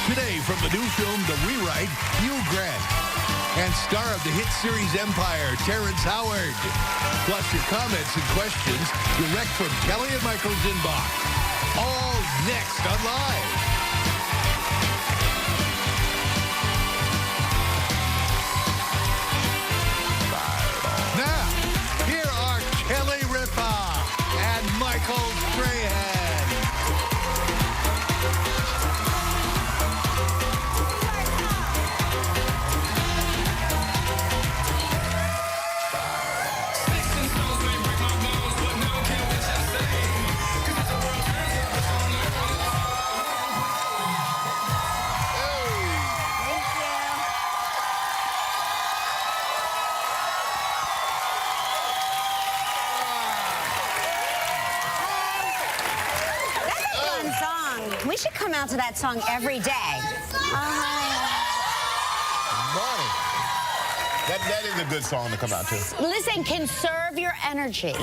Today, from the new film The Rewrite, Hugh Grant. And star of the hit series Empire, Terrence Howard. Plus your comments and questions direct from Kelly and Michael's inbox. All next on Live. Now, here are Kelly Ripa and Michael Strahan. We should come out to that song every day. Morning. That is a good song to come out to. Listen, conserve your energy.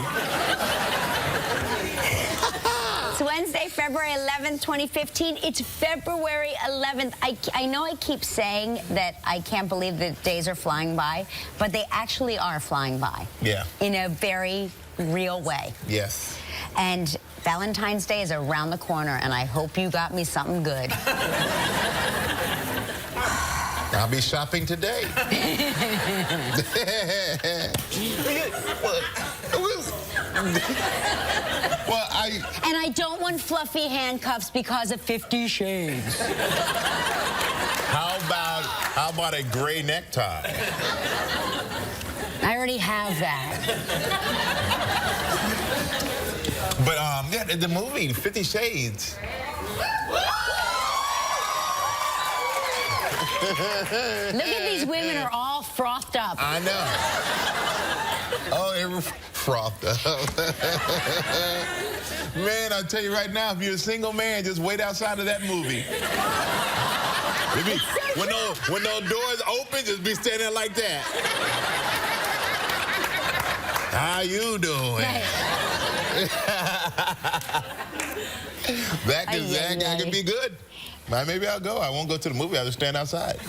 It's Wednesday, February 11th, 2015. It's February 11th. I know I keep saying that I can't believe the days are flying by, but they actually are flying by. Yeah. In a very real way. Yes. And Valentine's Day is around the corner, and I hope you got me something good. I'll be shopping today. And I don't want fluffy handcuffs because of 50 Shades. How about a gray necktie? I already have that. But yeah, the movie 50 Shades. Look at these women are all frothed up. I know. Oh, they were frothed up. Man, I tell you right now, if you're a single man, just wait outside of that movie. When those doors open, just be standing there like that. How you doing? Right. That could be good. Maybe I'll go. I won't go to the movie. I'll just stand outside.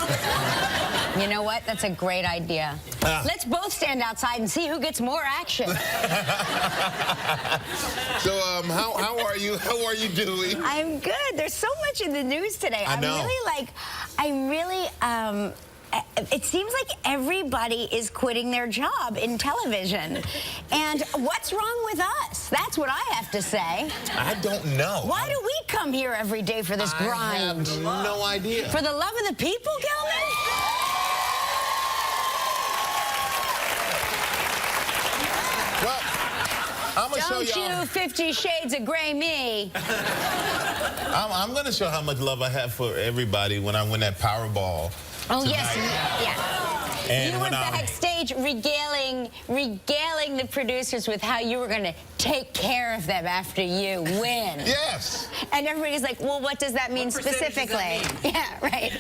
You know what? That's a great idea. Let's both stand outside and see who gets more action. So, how are you? How are you doing? I'm good. There's so much in the news today. I know. It seems like everybody is quitting their job in television. And what's wrong with us? That's what I have to say. I don't know. Why do we come here every day for this grind? I have no idea. For the love of the people, Gelman? Well, I'm going to show y'all. Don't you 50 Shades of Grey me. I'm going to show how much love I have for everybody when I win that Powerball. Oh, tonight. yes, yeah. And you were backstage regaling the producers with how you were going to take care of them after you win. Yes. And everybody's like, well, what does that mean specifically? Yeah, right.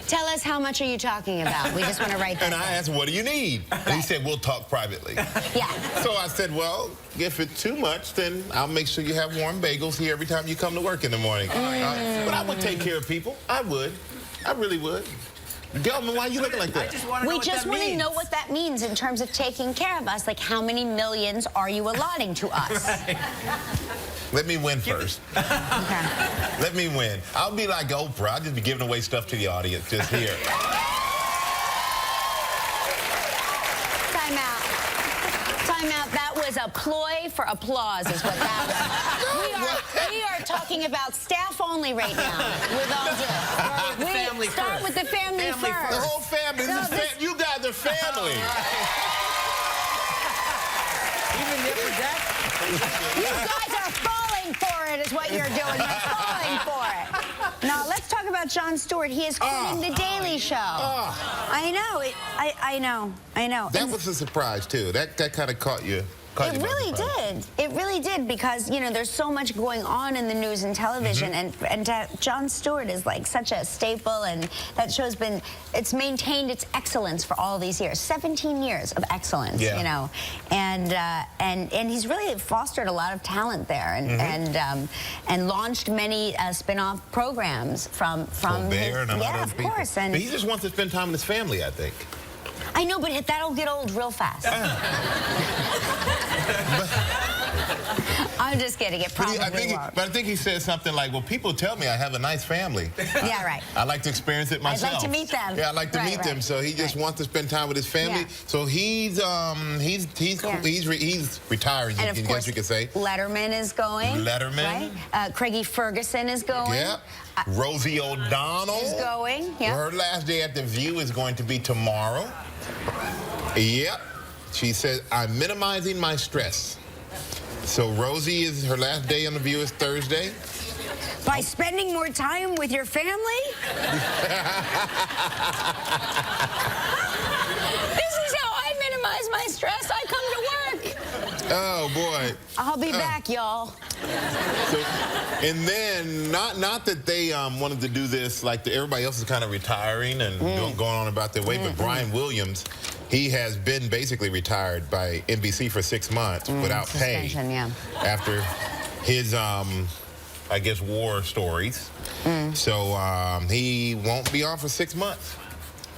Tell us, how much are you talking about? We just want to write that And I asked, what do you need? And he said, we'll talk privately. Yeah. So I said, well, if it's too much, then I'll make sure you have warm bagels here every time you come to work in the morning. But I would take care of people. I would. I really would. Gelman, why are you looking like that? We just want to know what that means in terms of taking care of us. Like, how many millions are you allotting to us? Let me win first. Okay. Let me win. I'll be like Oprah. I'll just be giving away stuff to the audience just here. Time out. Time out. That was a ploy for applause is what that was. We are talking about staff only right now. With all due. Family start first. with the family first. The whole family. No, You guys are family. Even if that. You guys are falling for it is what you're doing. You're falling for it. Now, let's talk about Jon Stewart. He is quitting The Daily Show. I know. I know. That was a surprise, too. That kind of caught you It really did. It really did, because, you know, there's so much going on in the news and television, and Jon Stewart is like such a staple, and that show's it's maintained its excellence for all these years, 17 years of excellence, you know, and he's really fostered a lot of talent there, and launched many spin-off programs from Colbert and a lot of people. Of course. And but he just wants to spend time with his family, I think. I know, but that'll get old real fast. I'm just kidding. It probably won't. But I think he said something like, well, people tell me I have a nice family. Yeah, right. I like to experience it myself. I'd like to meet them. Yeah, I like to meet them. So he just wants to spend time with his family. Yeah. So he's retiring, And of course, you could say. Letterman is going. Letterman. Right? Craigie Ferguson is going. Yeah. Rosie O'Donnell is going. Yeah. Her last day at The View is going to be tomorrow. Yep. She said, I'm minimizing my stress. So Rosie her last day on The View is Thursday. By spending more time with your family? This is how I minimize my stress. I come to work. Oh, boy. I'll be back, y'all. So, and then, not that they wanted to do this, like everybody else is kind of retiring and going on about their way, but Brian Williams, he has been basically retired by NBC for 6 months without pay. Yeah. After his, I guess, war stories. So he won't be on for 6 months.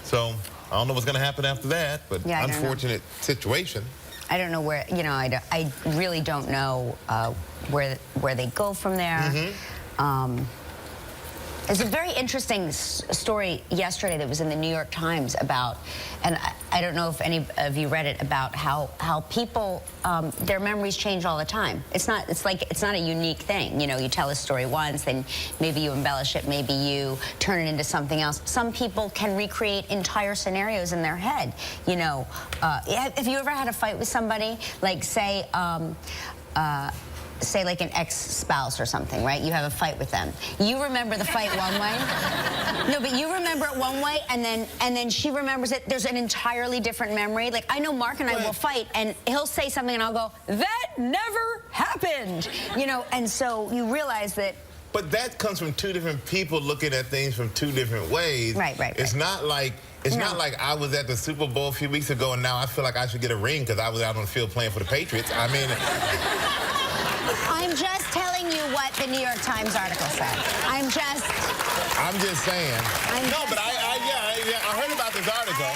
So I don't know what's going to happen after that, but unfortunate situation. I don't know where, you know, I really don't know where they go from there. There's a very interesting story yesterday that was in the New York Times about, and I don't know if any of you read it, about how people, their memories change all the time. It's not a unique thing. You know, you tell a story once, then maybe you embellish it, maybe you turn it into something else. Some people can recreate entire scenarios in their head. You know, have you ever had a fight with somebody, like say like an ex-spouse or something, right? You have a fight with them. You remember the fight one way. No, but you remember it one way, and then she remembers it. There's an entirely different memory. Like, I know Mark and I will fight, and he'll say something, and I'll go, that never happened. You know, and so you realize that. But that comes from two different people looking at things from two different ways. Right. It's not like not like I was at the Super Bowl a few weeks ago, and now I feel like I should get a ring because I was out on the field playing for the Patriots. I mean. I'm just telling you what the New York Times article said. I'm just saying. But I heard about this article.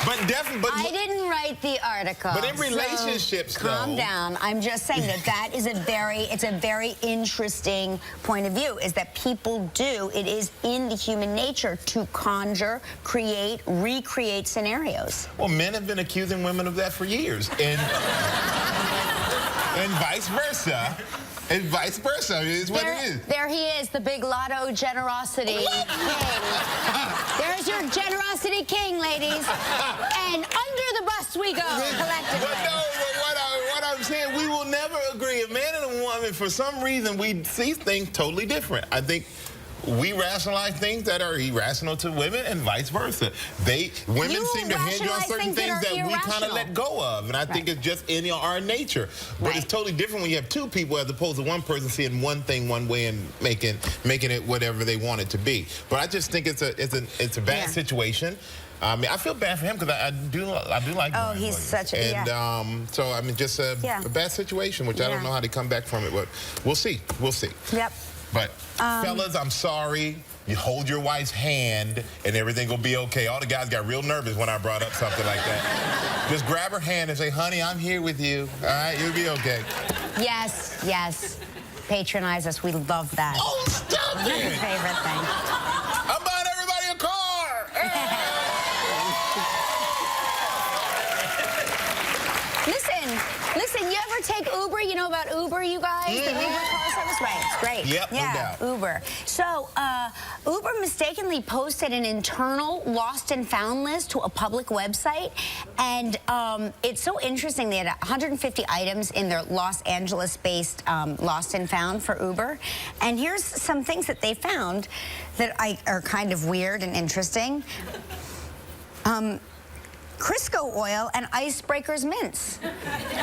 But I didn't write the article. But in relationships, so calm down. I'm just saying that is a very interesting point of view, is that people it is in the human nature to conjure, create, recreate scenarios. Well, men have been accusing women of that for years. And vice versa. And vice versa is what it is. There he is, the big lotto generosity king. There's your generosity king, ladies. And under the bus we go, collectively. But no, what I'm saying, we will never agree. A man and a woman, for some reason, we see things totally different. I think we rationalize things that are irrational to women and vice versa. Women seem to hinge on certain things that we kind of let go of, and I think it's just in our nature. But it's totally different when you have two people as opposed to one person seeing one thing one way and making it whatever they want it to be. But I just think it's a bad situation. I mean, I feel bad for him because I do like Oh, Brian he's Williams. such a, so, I mean, just a bad situation, which I don't know how to come back from it, but we'll see. We'll see. Yep. But, fellas, I'm sorry. You hold your wife's hand, and everything will be okay. All the guys got real nervous when I brought up something like that. Just grab her hand and say, honey, I'm here with you. All right? You'll be okay. Yes, yes. Patronize us. We love that. Oh, stop it! That's my favorite thing. I'm buying everybody a car! Listen, you ever take Uber? You know about Uber, you guys? The Uber car service? Right, it's great. Yep, no doubt. Uber. So, Uber mistakenly posted an internal lost and found list to a public website. And it's so interesting. They had 150 items in their Los Angeles-based lost and found for Uber. And here's some things that they found that are kind of weird and interesting. Crisco oil and Icebreakers mints,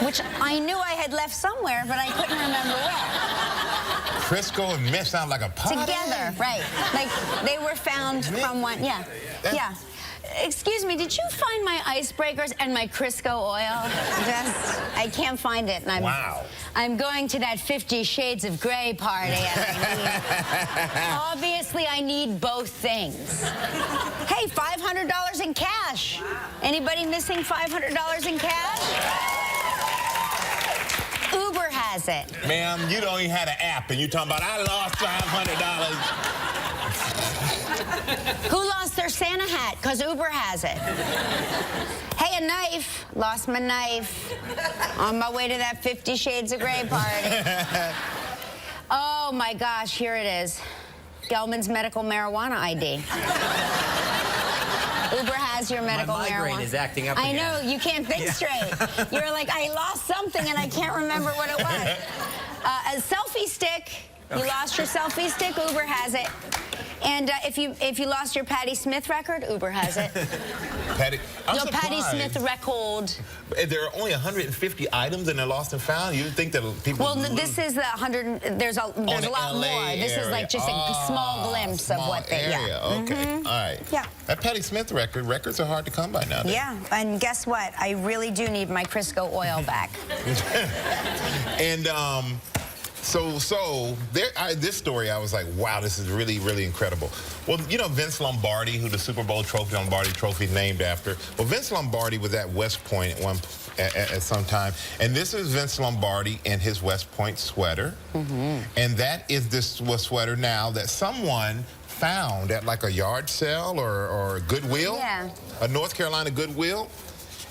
which I knew I had left somewhere, but I couldn't remember where. Crisco and mint sound like a pot. Together, right. Like, they were found from one, yeah. Yeah. Excuse me, did you find my Icebreakers and my Crisco oil? I can't find it. And I'm going to that 50 Shades of Grey party. And obviously, I need both things. Hey, $500 in cash. Anybody missing $500 in cash? Uber has it. Ma'am, you don't even have an app, and you're talking about, I lost $500. Who lost their Santa hat? Because Uber has it. Hey, a knife. Lost my knife. On my way to that 50 Shades of Grey party. Oh, my gosh, here it is. Gelman's medical marijuana ID. Uber has your medical marijuana. My migraine is acting up I again. know, you can't think straight. You're like, I lost something and I can't remember what it was. A selfie stick. You lost your selfie stick, Uber has it. And if you lost your Patti Smith record, Uber has it. Patti Smith record. There are only 150 items and they're lost and found. You would think that people. Well, this is the 100. There's a lot more. This is like just a small glimpse of what they. Yeah. Okay. All right. Yeah. That Patti Smith records are hard to come by nowadays. Yeah. And guess what? I really do need my Crisco oil back. And So this story, I was like, wow, this is really, really incredible. Well, you know Vince Lombardi, who the Super Bowl Lombardi trophy is named after. Well, Vince Lombardi was at West Point at some time, and this is Vince Lombardi in his West Point sweater, and that is this sweater now that someone found at like a yard sale or Goodwill, a North Carolina Goodwill.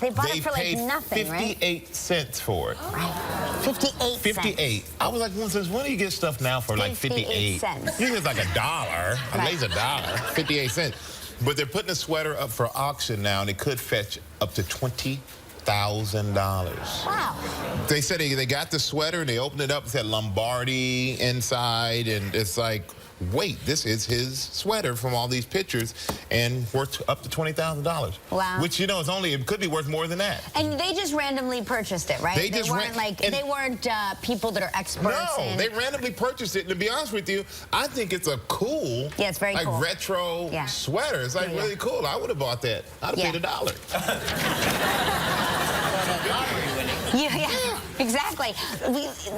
They bought it for like nothing, right? 58 cents for it. Right. 58 58. I was like, when do you get stuff now for like 58 cents? You think it's like $1, at least $1, 58 cents. But they're putting the sweater up for auction now, and it could fetch up to $20,000. Wow. They said they got the sweater, and they opened it up, it said Lombardi inside, and it's like, wait, this is his sweater from all these pictures, and worth up to $20,000. Wow. Which, you know, it could be worth more than that. And they just randomly purchased it, right? They weren't people that are experts. No, they randomly purchased it. And to be honest with you, I think it's a cool, it's very cool. retro sweater. It's like really cool. I would have bought that. I'd have paid $1. Yeah, exactly.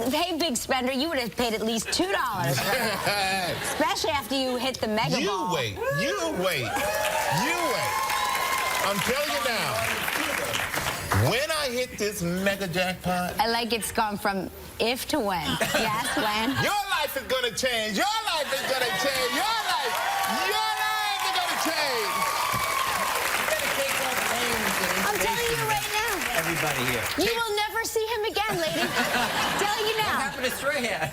Hey, big spender, you would have paid at least $2 for it. Especially after you hit the mega ball. You wait. I'm telling you now, when I hit this mega jackpot. I like it's gone from if to when. Yes, when? Your life is going to change. Your life is going to change. Your life is going to change. I'm telling you right now. Everybody here. You will never see him again, lady. I'm telling you now. What happened to Stray Hat?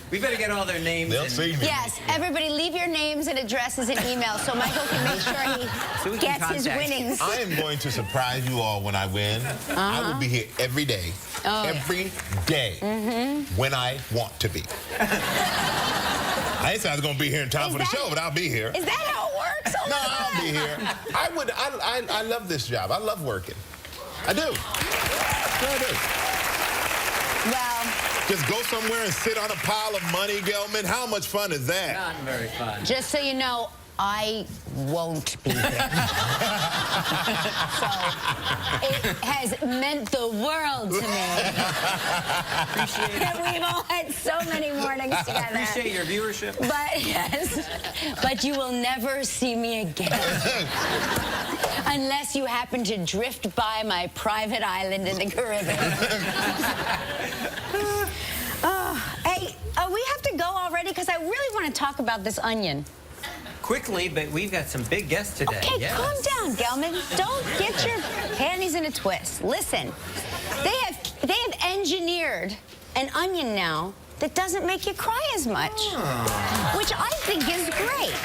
We better get all their names. They'll see me. Yes, everybody leave your names and addresses and emails so Michael can make sure he gets his winnings. I am going to surprise you all when I win. I will be here every day. Every day when I want to be. I ain't saying I was going to be here in time for the show, but I'll be here. Is that how it works? Oh, no, I'll be here. I love this job. I love working. I do. I do. Well, just go somewhere and sit on a pile of money, Gelman. How much fun is that? Not very fun. Just so you know, I won't be here. So it has meant the world to me. Appreciate it. That we've all had so many mornings together. Appreciate your viewership. But yes, but you will never see me again. Unless you happen to drift by my private island in the Caribbean. Hey, we have to go already because I really want to talk about this onion. Quickly, but we've got some big guests today. Okay, calm down, Gelman. Don't get your panties in a twist. Listen, they have engineered an onion now that doesn't make you cry as much, which I think is great.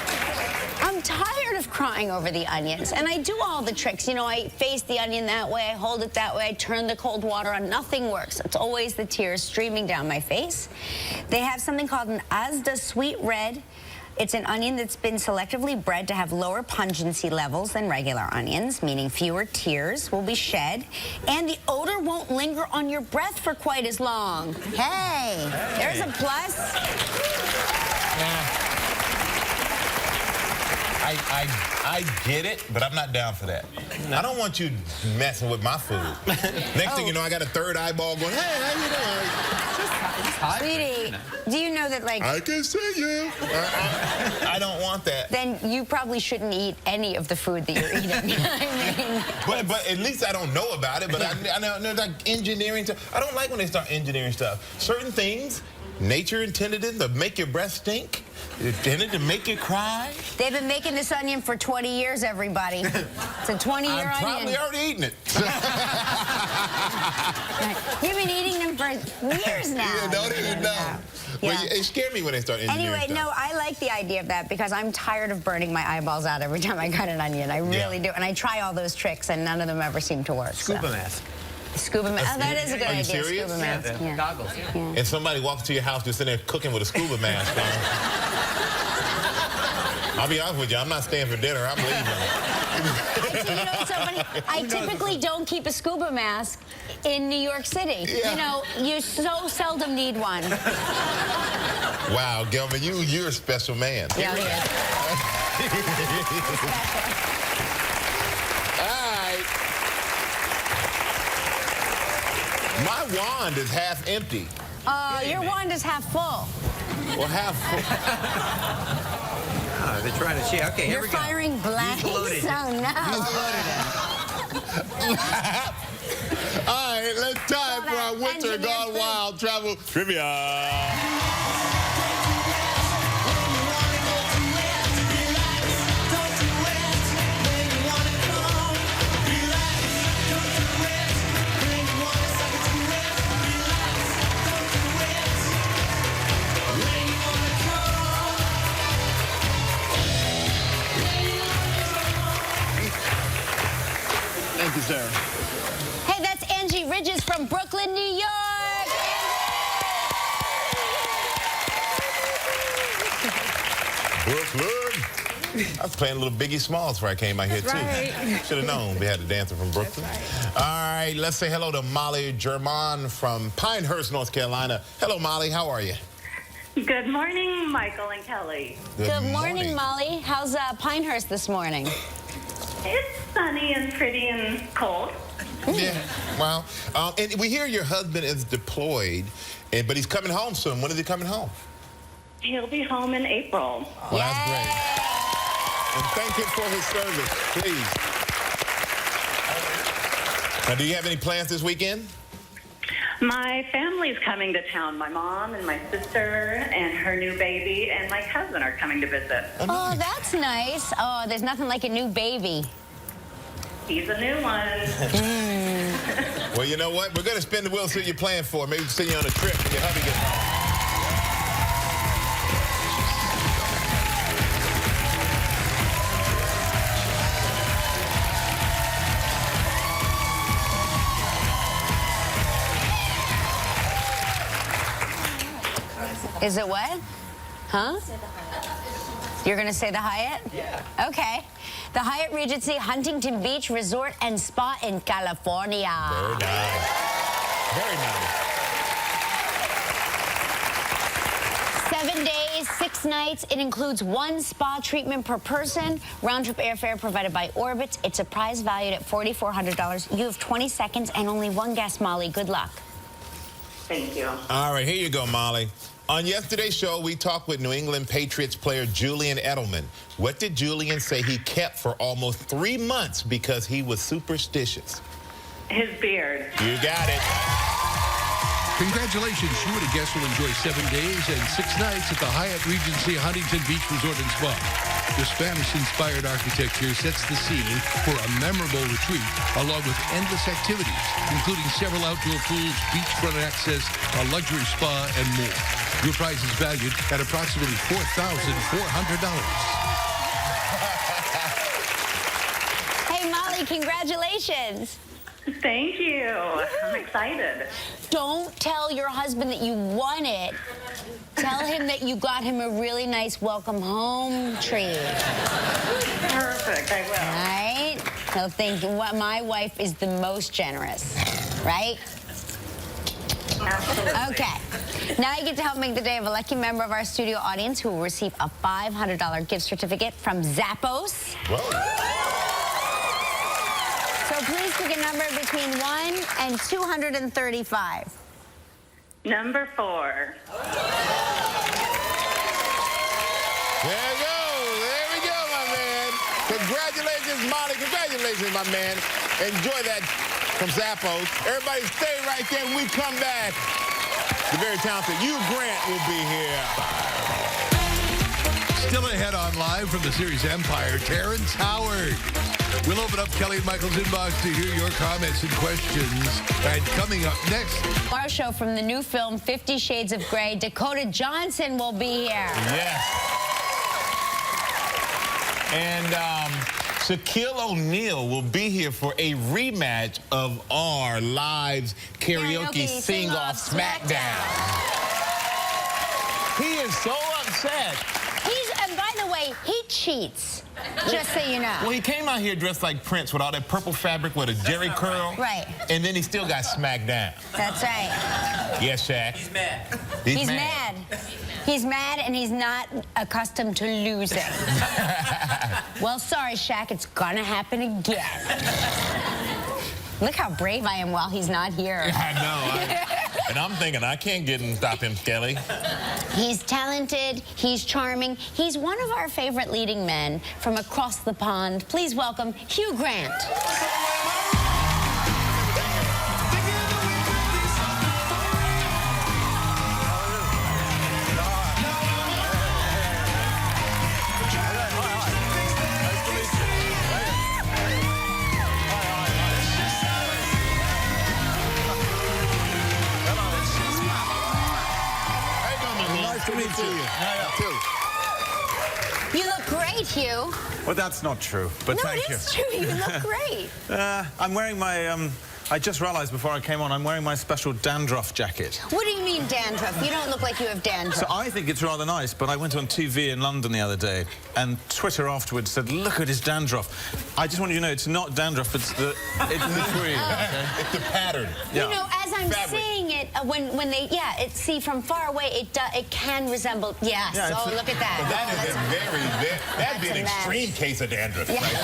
I'm tired of crying over the onions, and I do all the tricks. You know, I face the onion that way, I hold it that way, I turn the cold water on. Nothing works. It's always the tears streaming down my face. They have something called an Asda Sweet Red. It's an onion that's been selectively bred to have lower pungency levels than regular onions, meaning fewer tears will be shed, and the odor won't linger on your breath for quite as long. Hey, there's a plus. I get it, but I'm not down for that. I don't want you messing with my food. Next thing you know, I got a third eyeball going, hey, how you doing? Sweetie, do you know that, like... I can see you. I don't want that. Then you probably shouldn't eat any of the food that you're eating. I mean... But at least I don't know about it, but I know like engineering stuff. I don't like when they start engineering stuff. Certain things, nature intended it to make your breath stink. Intended to make you cry. They've been making this onion for 20 years, everybody. It's a 20-year onion. I'm probably already eating it. You've been eating them for years now. Yeah, don't even know. Yeah. Well, it scared me when they start engineering Anyway, stuff. no, I like the idea of that because I'm tired of burning my eyeballs out every time I cut an onion. I really do. And I try all those tricks, and none of them ever seem to work. Scuba mask. Scuba mask. Oh, that is a good Are you idea. serious? Scuba mask. Yeah, the goggles. Yeah. And somebody walks to your house just sitting there cooking with a scuba mask on. I'll be honest with you, I'm not staying for dinner. I'm leaving. Actually, you know what's so funny? I typically don't keep a scuba mask in New York City. Yeah. You know, you so seldom need one. Wow, Gelman, you're a special man. Yeah, he is. All right. My wand is half empty. Your wand is half full. Well, half full. Oh, they're trying to cheat. Okay, here You're we go. firing blanks? loaded. Oh, no. All right, let's time for our Winter Gone Wild travel trivia. Thank you, sir. Hey, that's Angie Ridges from Brooklyn, New York. Brooklyn. I was playing a little Biggie Smalls before I came out here, too. Should have known we had a dancer from Brooklyn. All right, let's say hello to Molly German from Pinehurst, North Carolina. Hello, Molly. How are you? Good morning, Michael and Kelly. Good morning, Molly. How's Pinehurst this morning? It's sunny and pretty and cold. Yeah, well, and we hear your husband is deployed, but he's coming home soon. When is he coming home? He'll be home in April. Well, that's great. And thank him for his service, please. Now, do you have any plans this weekend? My family's coming to town. My mom and my sister and her new baby and my cousin are coming to visit. Oh, that's nice. Oh, there's nothing like a new baby. He's a new one. Well, you know what? We're going to spin the wheel, see what you're playing for. Maybe we'll send you on a trip when your hubby gets home. Is it what? Huh? You're going to say the Hyatt? Yeah. Okay. The Hyatt Regency Huntington Beach Resort and Spa in California. Very nice. Very nice. 7 days, 6 nights. It includes 1 spa treatment per person. Round-trip airfare provided by Orbitz. It's a prize valued at $4,400. You have 20 seconds and only 1 guess, Molly. Good luck. Thank you. All right, here you go, Molly. On yesterday's show, we talked with New England Patriots player Julian Edelman. What did Julian say he kept for almost 3 months because he was superstitious? His beard. You got it. Congratulations, you and a guest will enjoy 7 days and 6 nights at the Hyatt Regency Huntington Beach Resort and Spa. The Spanish-inspired architecture sets the scene for a memorable retreat, along with endless activities, including several outdoor pools, beachfront access, a luxury spa, and more. Your prize is valued at approximately $4,400. Hey, Molly, congratulations. Thank you. I'm excited. Don't tell your husband that you won it Tell him that you got him a really nice welcome home tree. Perfect, I will. Right? He'll think, what, my wife is the most generous, right? Absolutely. Okay. Now you get to help make the day of a lucky member of our studio audience who will receive a $500 gift certificate from Zappos. Whoa. So please pick a number between 1 and 235. Number 4. There you go. There we go, my man. Congratulations, Molly. Congratulations, my man. Enjoy that from Zappos. Everybody stay right there. When we come back, the very talented Hugh Grant will be here. Still ahead on live from the series Empire, Terrence Howard. We'll open up Kelly and Michael's inbox to hear your comments and questions. And coming up next, Our show from the new film 50 Shades of Grey, Dakota Johnson will be here. Yes. And Shaquille O'Neal will be here for a rematch of our live karaoke sing-off SmackDown. He is so upset. And by the way, he cheats, just so you know. Well, he came out here dressed like Prince with all that purple fabric with a Jerry curl. Right. And then he still got smacked down. That's right. Yes, Shaq. He's mad. He's mad. He's mad and he's not accustomed to losing. Well, sorry, Shaq, it's gonna happen again. Look how brave I am while he's not here. I know. And I'm thinking, I can't get and stop him, Kelly. He's talented, he's charming, he's one of our favorite leading men from across the pond. Please welcome Hugh Grant. Nice to meet you. You look great, Hugh. Well, that's not true, but No, thank it you. is true. You look great. I'm wearing my, I just realized before I came on, I'm wearing my special dandruff jacket. What do you mean dandruff? You don't look like you have dandruff. So I think it's rather nice, but I went on TV in London the other day, and Twitter afterwards said, look at his dandruff. I just want you to know it's not dandruff, it's the tree. Okay? It's the pattern. Yeah. You know, as I'm Fabric. seeing it, when they, see from far away, it can resemble, yes. Yeah, Oh, look at that. But that is that'd be That's an a mess. extreme case of dandruff right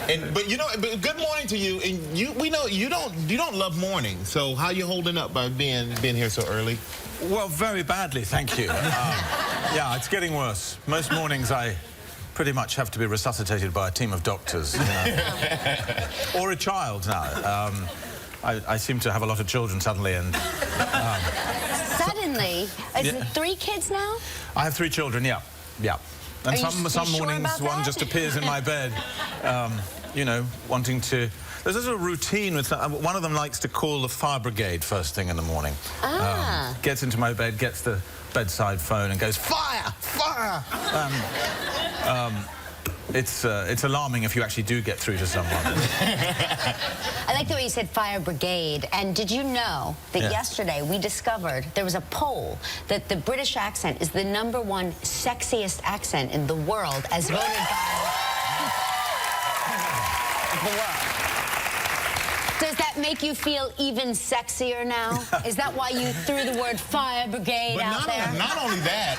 there. But you know, but good morning to you. And we know you don't love morning. So how you holding up by being here so early? Well, very badly, thank you. Yeah, it's getting worse. Most mornings I pretty much have to be resuscitated by a team of doctors. You know. Or a child now. I seem to have a lot of children suddenly, and Suddenly, is it 3 kids now? I have 3 children, yeah. And Are you some sure mornings about one that? just appears in my bed, you know, wanting to... There's a routine with... one of them likes to call the fire brigade first thing in the morning. Ah. Gets into my bed, gets the bedside phone and goes, fire! Fire! It's alarming if you actually do get through to someone. I like the way you said fire brigade. And did you know that yesterday we discovered there was a poll that the British accent is the #1 sexiest accent in the world as voted by the world. Does that make you feel even sexier now? Is that why you threw the word fire brigade out there? Not only that,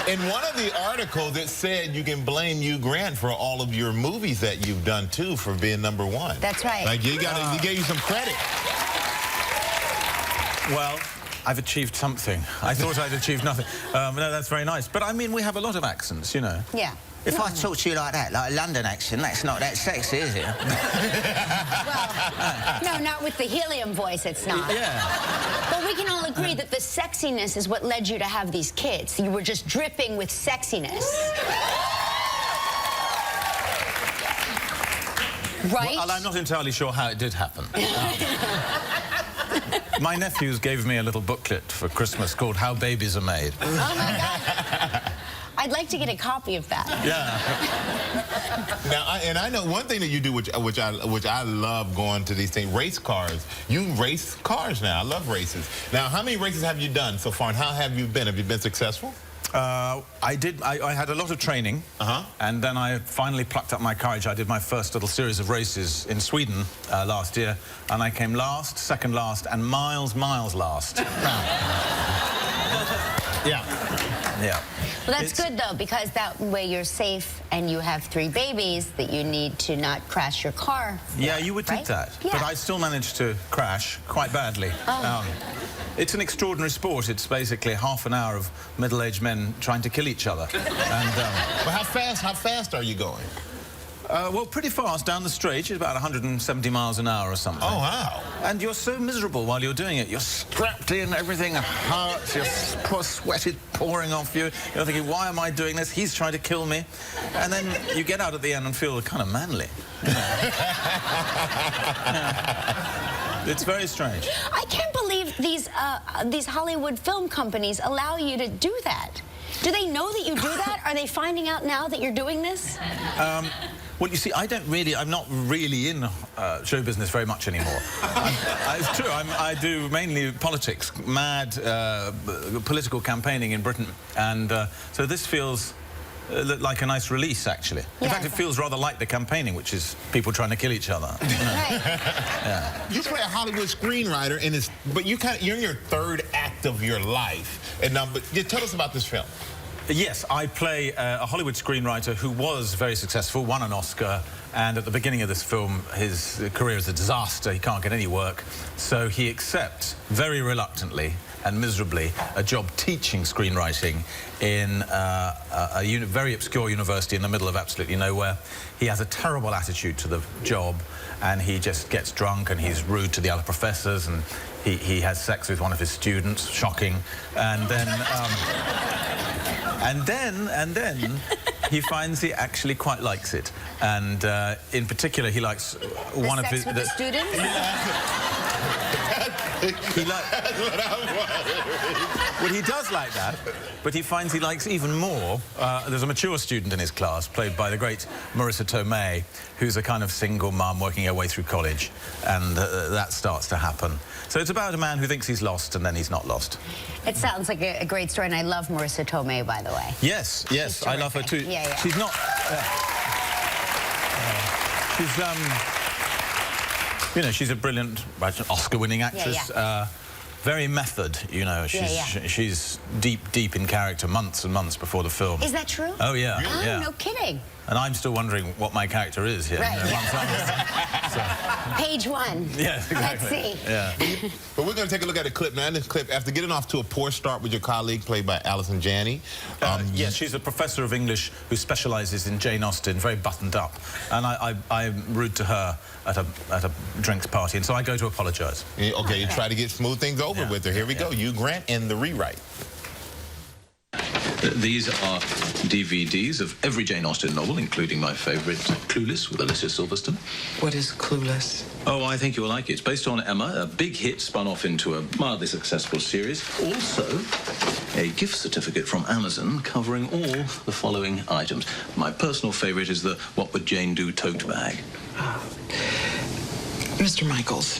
in one of the articles it said you can blame Hugh Grant for all of your movies that you've done too for being #1. That's right. Like he gave you some credit. Well, I've achieved something. I thought I'd achieved nothing. No, that's very nice. But I mean, we have a lot of accents, you know. Yeah. If I talk to you like that, like a London accent, that's not that sexy, is it? Well, no, not with the helium voice, it's not. Yeah. But we can all agree that the sexiness is what led you to have these kids. You were just dripping with sexiness. Right? Well, I'm not entirely sure how it did happen. My nephews gave me a little booklet for Christmas called How Babies Are Made. Oh, my God. I I'd like to get a copy of that. Yeah. Now, I know one thing that you do, which I love going to these things, race cars. You race cars now. I love races. Now, how many races have you done so far, and how have you been? Have you been successful? I had a lot of training, and then I finally plucked up my courage. I did my first little series of races in Sweden last year, and I came last, second last, and miles last. Yeah. Yeah. Well, that's good, though, because that way you're safe and you have 3 babies that you need to not crash your car. Yeah, you would think right? that. Yeah. But I still managed to crash quite badly. It's an extraordinary sport. It's basically half an hour of middle-aged men trying to kill each other. And, Well, how fast are you going? well, pretty fast down the straight. It's about 170 miles an hour or something. Oh, wow. And you're so miserable while you're doing it. You're strapped in, everything hurts, your sweat is pouring off you. You're thinking, why am I doing this? He's trying to kill me. And then you get out at the end and feel kind of manly. You know? It's very strange. I can't believe these Hollywood film companies allow you to do that. Do they know that you do that? Are they finding out now that you're doing this? Well, you see, I'm not really in show business very much anymore. It's true, I do mainly politics, mad political campaigning in Britain. And so this feels like a nice release, actually. In fact, it feels rather like the campaigning, which is people trying to kill each other. You know? Right. Yeah. You play a Hollywood screenwriter, but you're in your 3rd act of your life. And but tell us about this film. Yes, I play a Hollywood screenwriter who was very successful, won an Oscar, and at the beginning of this film, his career is a disaster. He can't get any work, so he accepts, very reluctantly and miserably, a job teaching screenwriting in a very obscure university in the middle of absolutely nowhere. He has a terrible attitude to the job, and he just gets drunk, and he's rude to the other professors, and he has sex with one of his students, shocking, and then... And then he finds he actually quite likes it, and in particular he likes one of his. The students. Well, he does like that, but he finds he likes even more. There's a mature student in his class, played by the great Marissa Tomei, who's a kind of single mum working her way through college, and that starts to happen. So it's about a man who thinks he's lost, and then he's not lost. It sounds like a great story, and I love Marissa Tomei, by the way. Yes, I love her too. Yeah. She's not... you know, she's a brilliant, Oscar-winning actress. Very method, you know. She's deep in character, months and months before the film. Is that true? Oh, yeah. Oh, yeah. no kidding. And I'm still wondering what my character is here. Right. You know, Page 1. Yes, exactly. Let's see. Yeah. But we're going to take a look at a clip now. In this clip, after getting off to a poor start with your colleague, played by Allison Janney. Yes, she's a professor of English who specialises in Jane Austen, very buttoned up. And I'm rude to her at a drinks party, and so I go to apologise. Okay, you try to get smooth things over with her. Here we go. Hugh Grant and The Rewrite. These are DVDs of every Jane Austen novel, including my favourite, Clueless, with Alicia Silverstone. What is Clueless? Oh, I think you'll like it. It's based on Emma, a big hit spun off into a mildly successful series. Also, a gift certificate from Amazon covering all the following items. My personal favourite is the What Would Jane Do tote bag. Mr. Michaels.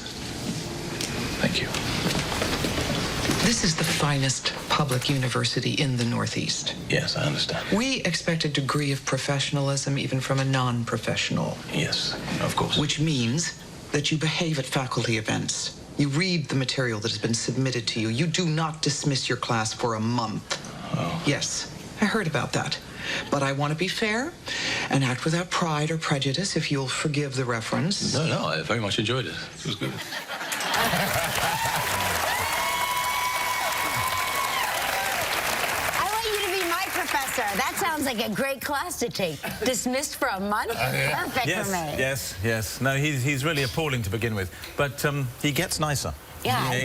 Thank you. This is the finest public university in the Northeast. Yes, I understand. We expect a degree of professionalism even from a non-professional. Yes, of course. Which means that you behave at faculty events. You read the material that has been submitted to you. You do not dismiss your class for a month. Oh. Yes, I heard about that. But I want to be fair and act without pride or prejudice, if you'll forgive the reference. No, I very much enjoyed it. It was good. That sounds like a great class to take. Dismissed for a month? Perfect for me. Yes. No, he's really appalling to begin with, but he gets nicer. Yeah.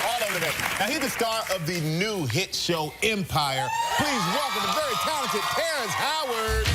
All over that. Now, he's the star of the new hit show Empire. Please welcome the very talented Terrence Howard.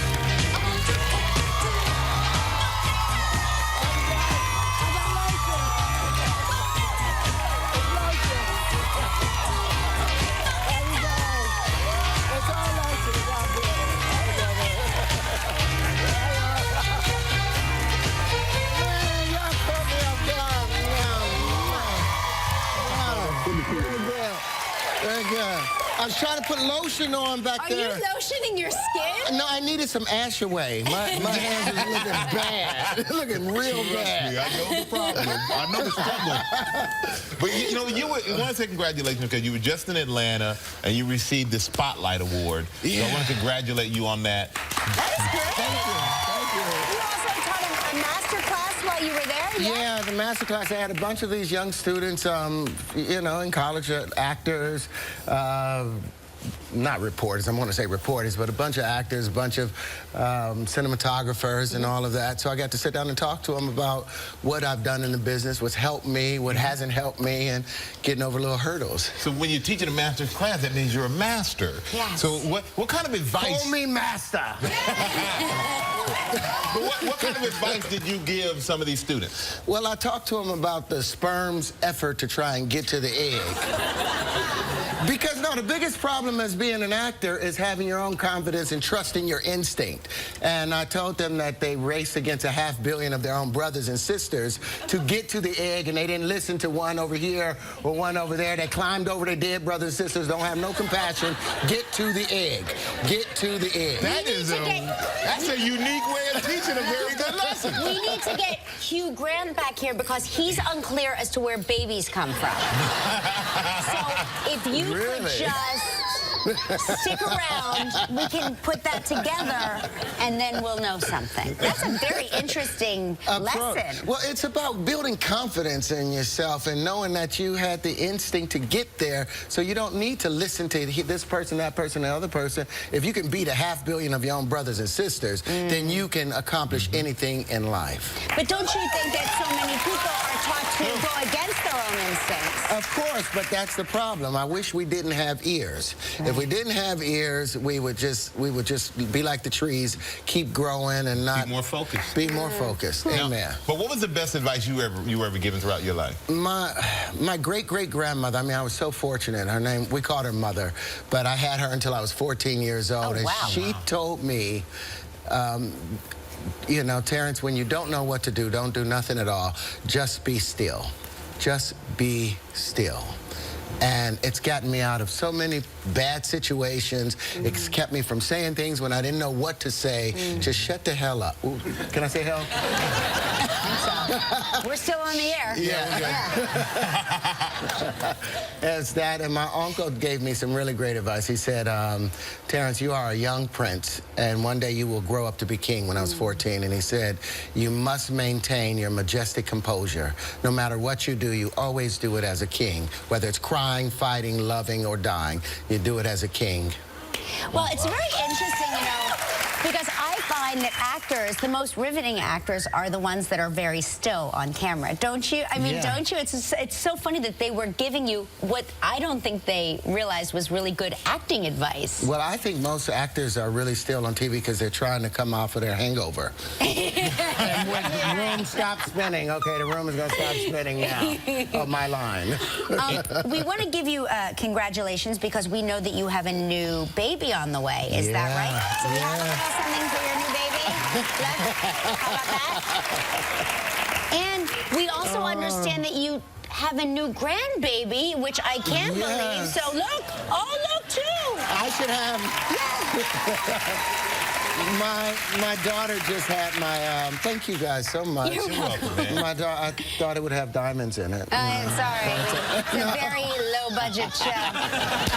Very good. I was trying to put lotion on back there. Are you lotioning your skin? No, I needed some ash away. My hands are looking bad. They're looking real bad. I know the problem. I know the struggle. But you know, I want to say congratulations because you were just in Atlanta and you received the Spotlight Award. Yeah. So I want to congratulate you on that. That is great. Thank you. You also taught a master class while you were there? Yeah, the master class. I had a bunch of these young students, you know, in college, actors, not reporters, I want to say reporters, but a bunch of actors, a bunch of cinematographers and all of that. So I got to sit down and talk to them about what I've done in the business, what's helped me, what hasn't helped me, and getting over little hurdles. So when you're teaching a master's class, that means you're a master. Yes. So what kind of advice? Call me master. But what kind of advice did you give some of these students? Well, I talked to them about the sperm's effort to try and get to the egg. Because, no, the biggest problem as being an actor is having your own confidence and trusting your instinct. And I told them that they raced against 500 million of their own brothers and sisters to get to the egg, and they didn't listen to one over here or one over there. They climbed over their dead brothers and sisters, don't have no compassion. Get to the egg. Get to the egg. That's a unique way of teaching a very good lesson. We need to get Hugh Grant back here because he's unclear as to where babies come from. So if you could just stick around, we can put that together, and then we'll know something. That's a very interesting lesson. Well, it's about building confidence in yourself and knowing that you had the instinct to get there, so you don't need to listen to this person, that person, the other person. If you can beat 500 million of your own brothers and sisters, then you can accomplish anything in life. But don't you think that so many people are taught to go against their own instincts? Of course, but that's the problem. I wish we didn't have ears. If we didn't have ears, we would just be like the trees, keep growing and not be more focused. Be more focused. Amen. But what was the best advice you ever given throughout your life? My great-great-grandmother, I mean, I was so fortunate. Her name, we called her Mother, but I had her until I was 14 years old. Oh, wow. And she told me, you know, Terrence, when you don't know what to do, don't do nothing at all. Just be still. Just be still. And it's gotten me out of so many bad situations. It's kept me from saying things when I didn't know what to say. Just shut the hell up. Ooh, can I say hell? We're still on the air. It's that, and my uncle gave me some really great advice. He said, Terrence, you are a young prince, and one day you will grow up to be king. When I was 14, and he said, you must maintain your majestic composure. No matter what you do, you always do it as a king. Whether it's crying, fighting, loving, or dying, you do it as a king. Well, it's very interesting, you know, because I find that actors, the most riveting actors, are the ones that are very still on camera. Don't you? I mean, don't you? It's so funny that they were giving you what I don't think they realized was really good acting advice. Well, I think most actors are really still on TV because they're trying to come off of their hangover. And when the room stops spinning, okay, the room is going to stop spinning now. Oh, my line. We want to give you congratulations because we know that you have a new baby on the way. Is that right? So we have a little something for your new baby. How about that? And we also understand that you have a new grandbaby, which I can't believe. So look, look too. I should have. My daughter just had my. Thank you guys so much. You're welcome, man. My daughter, I thought it would have diamonds in it. I'm sorry. It's a very low-budget show.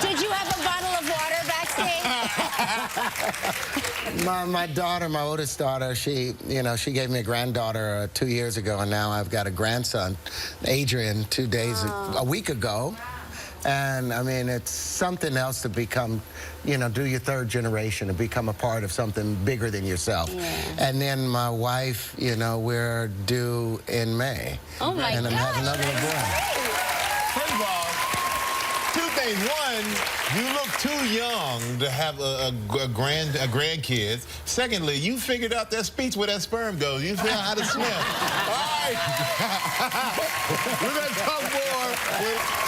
Did you have a bottle of water backstage? My daughter, my oldest daughter, she gave me a granddaughter 2 years ago, and now I've got a grandson, Adrian, a week ago. And, I mean, it's something else to become, do your third generation, to become a part of something bigger than yourself. And then my wife, we're due in May. Oh, my God. And I'm having another boy. First of all, two things. One, you look too young to have a grandkids. Secondly, you figured out that speech where that sperm goes. You figured out how to swim. All right. We're going to talk more with...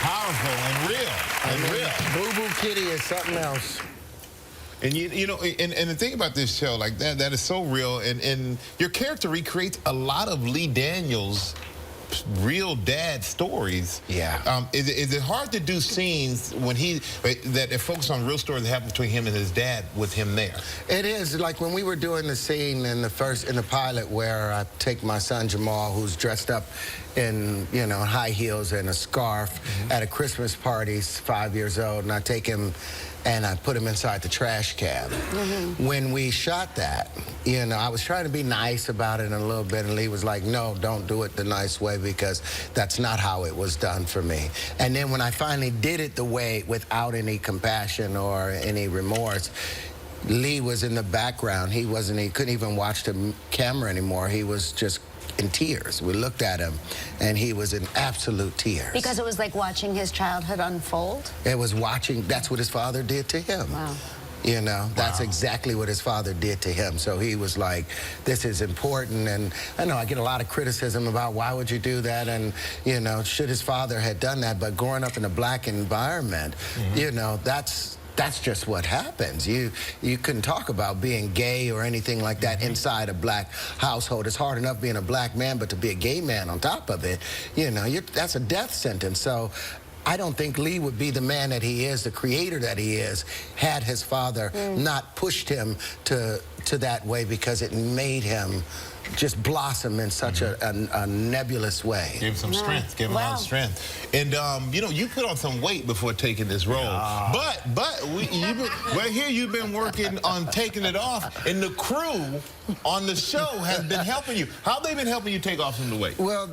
Powerful and real. Boo Boo Kitty is something else. And and the thing about this show, like that is so real. And your character recreates a lot of Lee Daniels real dad stories. Yeah. Is it hard to do scenes when that focus on real stories that happened between him and his dad with him there? It is. Like when we were doing the scene in the pilot where I take my son Jamal, who's dressed up in, you know, high heels and a scarf at a Christmas party, he's 5 years old, and I take him and I put him inside the trash can. When we shot that, you know, I was trying to be nice about it a little bit, and Lee was like, no, don't do it the nice way, because that's not how it was done for me. And then when I finally did it the way, without any compassion or any remorse, Lee was in the background. He couldn't even watch the camera anymore. He was just in tears. We looked at him, and he was in absolute tears. Because it was like watching his childhood unfold? It was watching, that's what his father did to him. Wow. You know, that's exactly what his father did to him. So he was like, this is important. And I know I get a lot of criticism about why would you do that? And, you know, should his father had done that? But growing up in a black environment, you know, that's just what happens. You couldn't talk about being gay or anything like that inside a black household. It's hard enough being a black man, but to be a gay man on top of it, you know, that's a death sentence. So I don't think Lee would be the man that he is, the creator that he is, had his father not pushed him to that way, because it made him just blossom in such a nebulous way. Gave him some strength. Gave him a lot of strength. And you know, you put on some weight before taking this role. But here you've been working on taking it off, and the crew on the show has been helping you. How have they been helping you take off some of the weight? Well,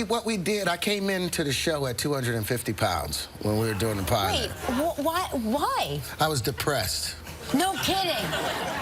what we did, I came into the show at 250 pounds when we were doing the pilot. Wait, why? I was depressed. No kidding.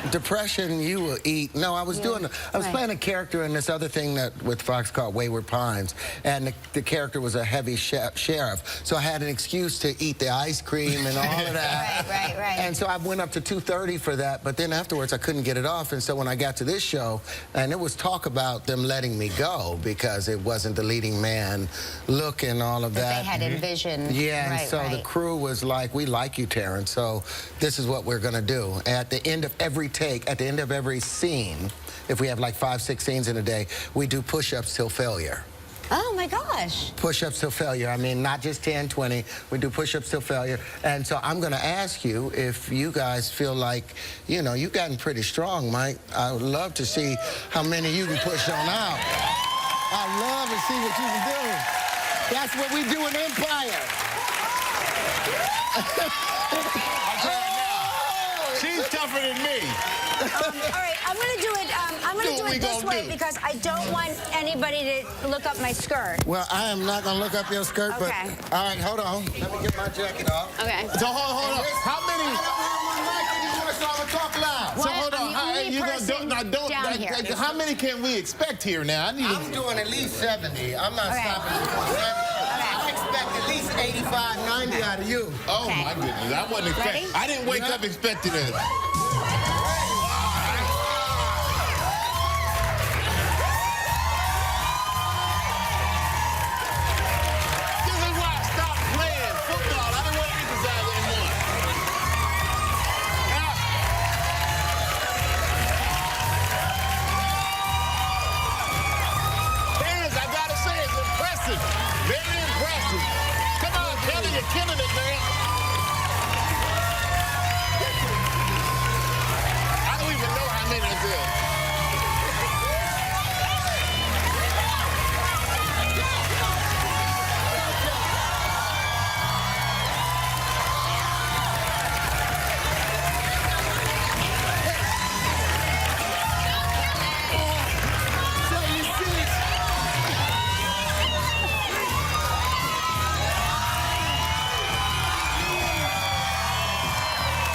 Depression, you will eat. No, I was playing a character in this other thing that with Fox called Wayward Pines, and the character was a heavy sheriff. So I had an excuse to eat the ice cream and all of that. Right. And so I went up to 230 for that, but then afterwards I couldn't get it off. And so when I got to this show, and there was talk about them letting me go because it wasn't the leading man look and all of that. They had envisioned. Yeah, and so the crew was like, we like you, Terrence, so this is what we're going to do. At the end of every take, at the end of every scene, if we have like 5, 6 scenes in a day, we do push-ups till failure. Oh my gosh. Push-ups till failure. I mean, not just 10, 20. We do push-ups till failure. And so I'm going to ask you if you guys feel like, you know, you've gotten pretty strong, Mike. I would love to see how many you can push on out. I'd love to see what you can do. That's what we do in Empire. She's tougher than me. All right, I'm going to do it. I'm going to do it this way because I don't want anybody to look up my skirt. Well, I am not going to look up your skirt, but all right, hold on. Let me get my jacket off. Okay. So hold on. How many? I don't have my mic anymore, so I'm going to talk loud. So hold on. How many can we expect here now? I'm doing at least 70. I'm not stopping. I expect at least 85, 90 out of you. Oh my goodness! I wasn't expecting. I didn't wake up expecting it.